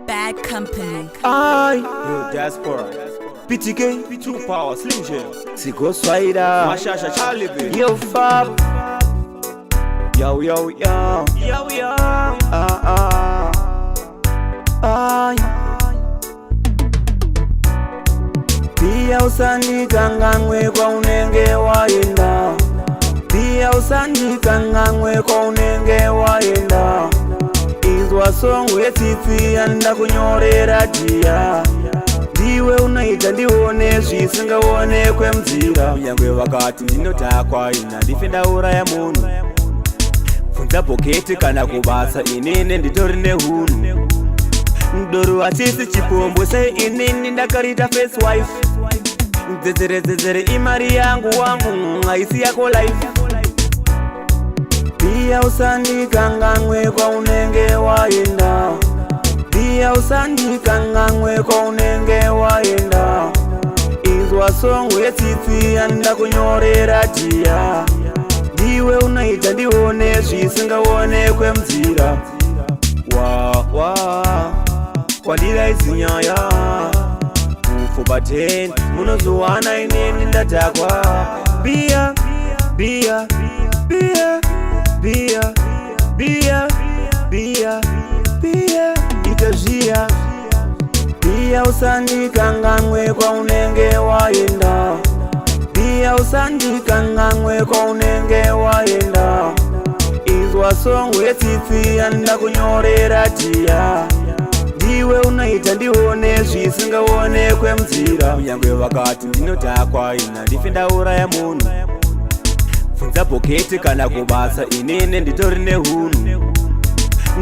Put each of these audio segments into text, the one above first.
Bad company. Yo, diaspora. PTK, P2 Power, Slim Jim. Siko Swaida. Mashasha Charlie B. Yo Fab. Yo. Yo. Pia usandika ngangwe kwa unenge waenda. Pia usandika ngangwe kwa unenge waenda. Izwa songo yetsitsi anda kunyorera dia. Ndiwe unaita ndione zvisingaonekwe mzira. Unyangwe wakati ndinotakwa ina ndifenda uraya munhu. Funza poketi kana kubasa inini nditori nehunu. Ndoro asisi chipombo sei inini ndakarita face wife. Dzedzere imari yangu wangu haisi yako life. Pia usandika ngangwe kwa unenge waenda. Pia usandika ngangwe kwa unenge waenda. Izwa songo yetsitsi anda kunyorera dia. Ndiwe unaita ndione zvisingaonekwe mzira. Kwandira izinyaya kufuba 10 munozowana inini ndatakwa. Bia itazia. Bia usandika ngangwe kwa unenge waenda. Bia usandika ngangwe kwa unenge waenda. Izwa songo yetsitsi anda kunyorera dia. Ndiwe unaita ndione zvisingaonekwe mzira. Unyangwe wakati ndinotakwa ina ndifenda uraya munhu. Funza poketi kana kubasa inini nditori nehunu.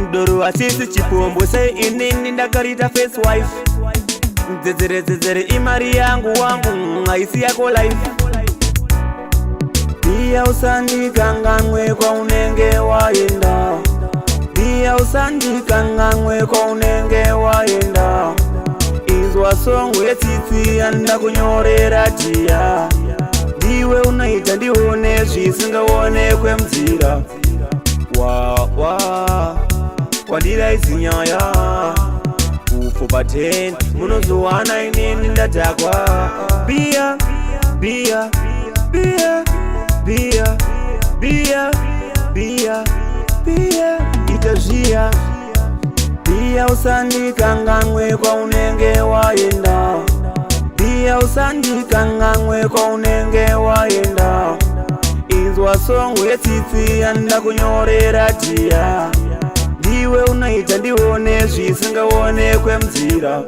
Ndoro asisi chipombo sei inini ndakarita face wife. Dzedzere imari yangu wangu haisi yako life. Pia usandika ngangwe kwa unenge waenda. Pia usandika ngangwe kwa unenge waenda. Izwa songo yetsitsi anda kunyorera dia. Ndiwe unaita ndione zvisingaonekwe mzira. Kwandira izinyaya kufuba 10 munozowana inini ndatakwa. Bia itazia. Bia usandika ngangwe kwa unenge waenda. Bia usandika ngangwe kwa unenge waenda. Izwa songo yetsitsi anda kunyorera dia. Ndiwe unaita ndione zvisingaonekwe mzira.